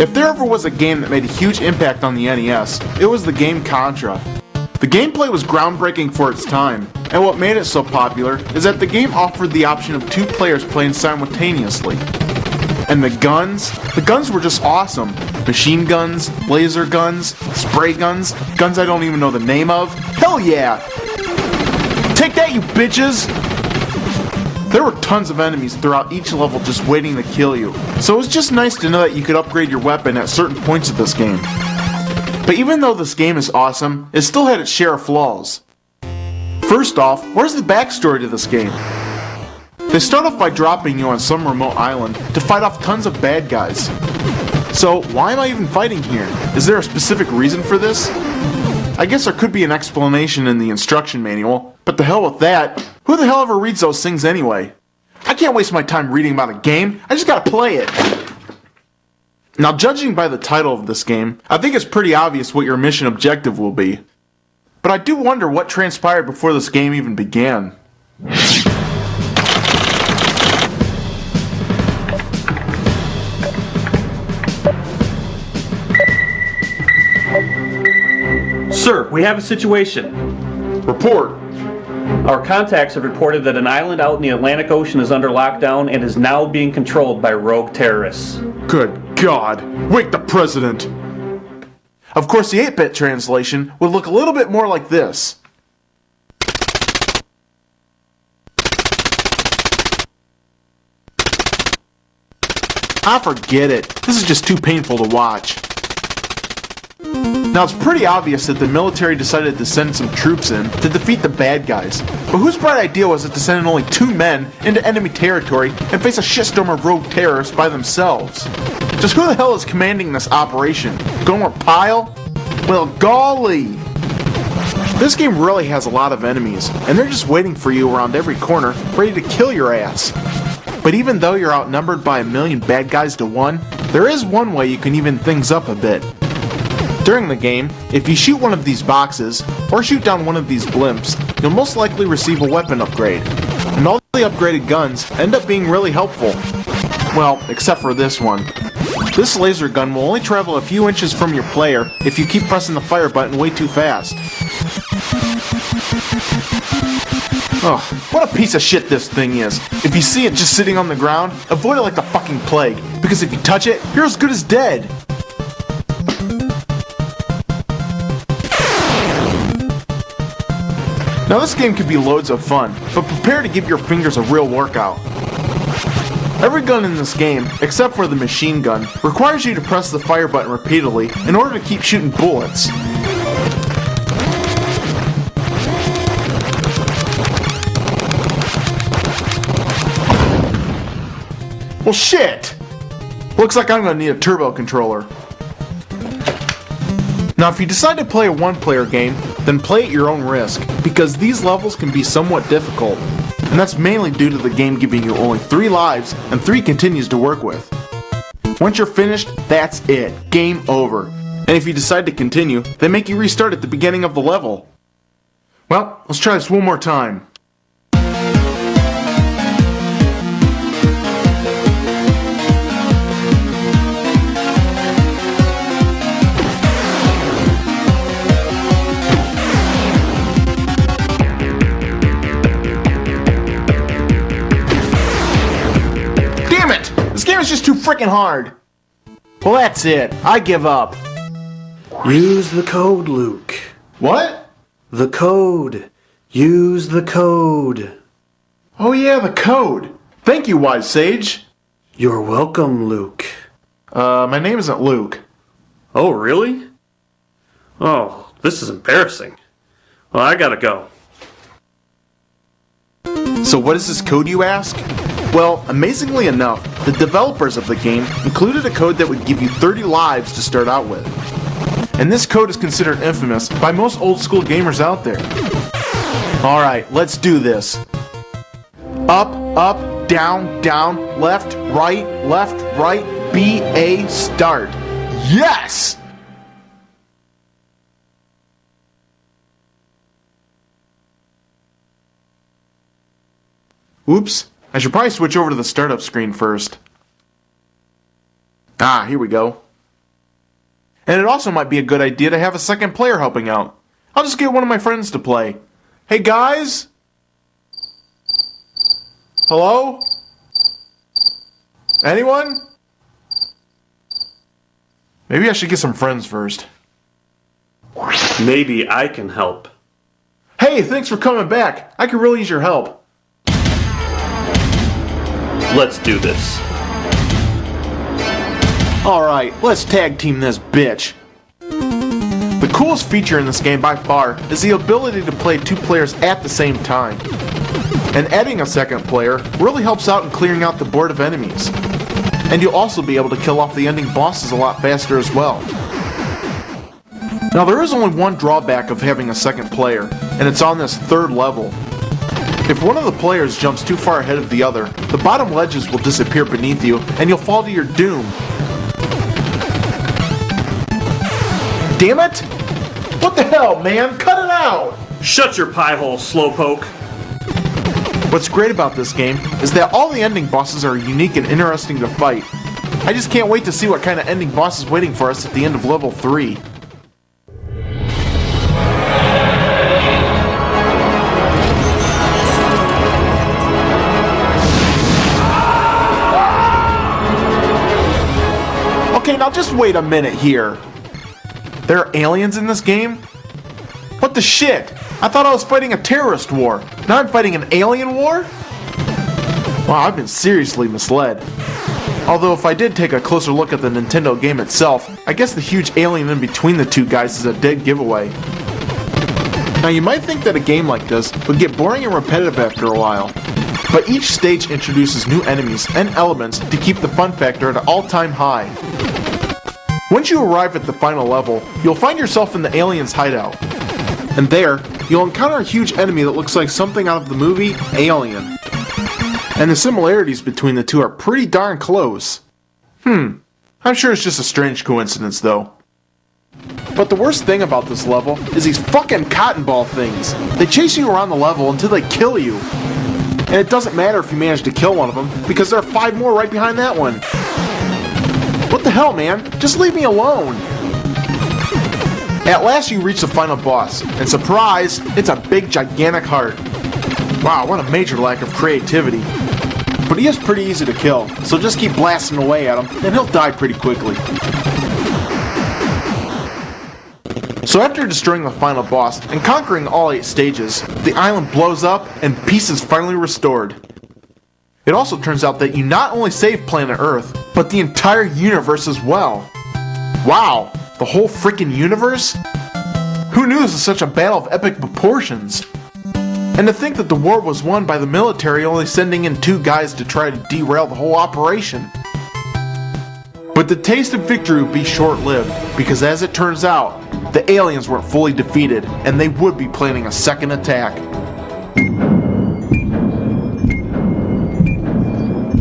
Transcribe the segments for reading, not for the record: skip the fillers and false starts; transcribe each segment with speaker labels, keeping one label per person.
Speaker 1: If there ever was a game that made a huge impact on the NES, it was the game Contra. The gameplay was groundbreaking for its time, and what made it so popular is that the game offered the option of 2 players playing simultaneously. And the guns were just awesome. Machine guns, laser guns, spray guns, guns I don't even know the name of. Hell yeah! Take that, you bitches! There were tons of enemies throughout each level just waiting to kill you, so it was just nice to know that you could upgrade your weapon at certain points of this game. But even though this game is awesome, it still had its share of flaws. First off, where's the backstory to this game? They start off by dropping you on some remote island to fight off tons of bad guys. So why am I even fighting here? Is there a specific reason for this? I guess there could be an explanation in the instruction manual, but the hell with that. Who the hell ever reads those things anyway? I can't waste my time reading about a game, I just gotta play it. Now, judging by the title of this game, I think it's pretty obvious what your mission objective will be. But I do wonder what transpired before this game even began.
Speaker 2: Sir, we have a situation.
Speaker 1: Report.
Speaker 2: Our contacts have reported that an island out in the Atlantic Ocean is under lockdown and is now being controlled by rogue terrorists.
Speaker 1: Good God! Wake the president! Of course, the 8-bit translation would look a little bit more like this. Ah, forget it. This is just too painful to watch. Now, it's pretty obvious that the military decided to send some troops in to defeat the bad guys. But whose bright idea was it to send in only 2 men into enemy territory and face a shitstorm of rogue terrorists by themselves? Just who the hell is commanding this operation? Gomer Pyle? Well, golly! This game really has a lot of enemies, and they're just waiting for you around every corner, ready to kill your ass. But even though you're outnumbered by 1,000,000 bad guys to 1, there is one way you can even things up a bit. During the game, if you shoot one of these boxes, or shoot down one of these blimps, you'll most likely receive a weapon upgrade. And all the upgraded guns end up being really helpful. Well, except for this one. This laser gun will only travel a few inches from your player if you keep pressing the fire button way too fast. Ugh, what a piece of shit this thing is. If you see it just sitting on the ground, avoid it like the fucking plague, because if you touch it, you're as good as dead. Now this game can be loads of fun, but prepare to give your fingers a real workout. Every gun in this game, except for the machine gun, requires you to press the fire button repeatedly in order to keep shooting bullets. Well, shit! Looks like I'm gonna need a turbo controller. Now, if you decide to play a one-player game, then play at your own risk, because these levels can be somewhat difficult, and that's mainly due to the game giving you only 3 lives and 3 continues to work with. Once you're finished, that's it. Game over. And if you decide to continue, they make you restart at the beginning of the level. Well, let's try this one more time. This game is just too freaking hard. Well, that's it. I give up.
Speaker 3: Use the code, Luke.
Speaker 1: What?
Speaker 3: The code. Use the code.
Speaker 1: Oh yeah, the code. Thank you, Wise Sage.
Speaker 3: You're welcome, Luke.
Speaker 1: My name isn't Luke.
Speaker 2: Oh, really? Oh, this is embarrassing. Well, I gotta go.
Speaker 1: So what is this code, you ask? Well, amazingly enough, the developers of the game included a code that would give you 30 lives to start out with. And this code is considered infamous by most old school gamers out there. Alright, let's do this. Up, up, down, down, left, right, BA, start. Yes! Oops. I should probably switch over to the startup screen first. Ah, here we go. And it also might be a good idea to have a second player helping out. I'll just get one of my friends to play. Hey guys? Hello? Anyone? Maybe I should get some friends first.
Speaker 2: Maybe I can help.
Speaker 1: Hey, thanks for coming back. I could really use your help.
Speaker 2: Let's do this.
Speaker 1: Alright, let's tag team this bitch. The coolest feature in this game by far is the ability to play two players at the same time. And adding a second player really helps out in clearing out the board of enemies. And you'll also be able to kill off the ending bosses a lot faster as well. Now there is only one drawback of having a second player, and it's on this third level. If one of the players jumps too far ahead of the other, the bottom ledges will disappear beneath you, and you'll fall to your doom. Damn it! What the hell, man? Cut it out!
Speaker 2: Shut your pie hole, slowpoke.
Speaker 1: What's great about this game is that all the ending bosses are unique and interesting to fight. I just can't wait to see what kind of ending boss is waiting for us at the end of level 3. Okay, now just wait a minute here. There are aliens in this game? What the shit? I thought I was fighting a terrorist war. Now I'm fighting an alien war? Wow, I've been seriously misled. Although if I did take a closer look at the Nintendo game itself, I guess the huge alien in between the two guys is a dead giveaway. Now you might think that a game like this would get boring and repetitive after a while, but each stage introduces new enemies and elements to keep the fun factor at an all-time high. Once you arrive at the final level, you'll find yourself in the alien's hideout. And there, you'll encounter a huge enemy that looks like something out of the movie Alien. And the similarities between the two are pretty darn close. I'm sure it's just a strange coincidence though. But the worst thing about this level is these fucking cotton ball things. They chase you around the level until they kill you. And it doesn't matter if you manage to kill one of them, because there are 5 more right behind that one. What the hell, man? Just leave me alone! At last you reach the final boss, and surprise, it's a big gigantic heart. Wow, what a major lack of creativity. But he is pretty easy to kill, so just keep blasting away at him, and he'll die pretty quickly. So after destroying the final boss, and conquering all 8 stages, the island blows up, and peace is finally restored. It also turns out that you not only save planet Earth, but the entire universe as well. Wow, the whole freaking universe? Who knew this was such a battle of epic proportions? And to think that the war was won by the military only sending in 2 guys to try to derail the whole operation. But the taste of victory would be short-lived, because as it turns out, the aliens weren't fully defeated, and they would be planning a second attack.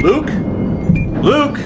Speaker 2: Luke? Luke?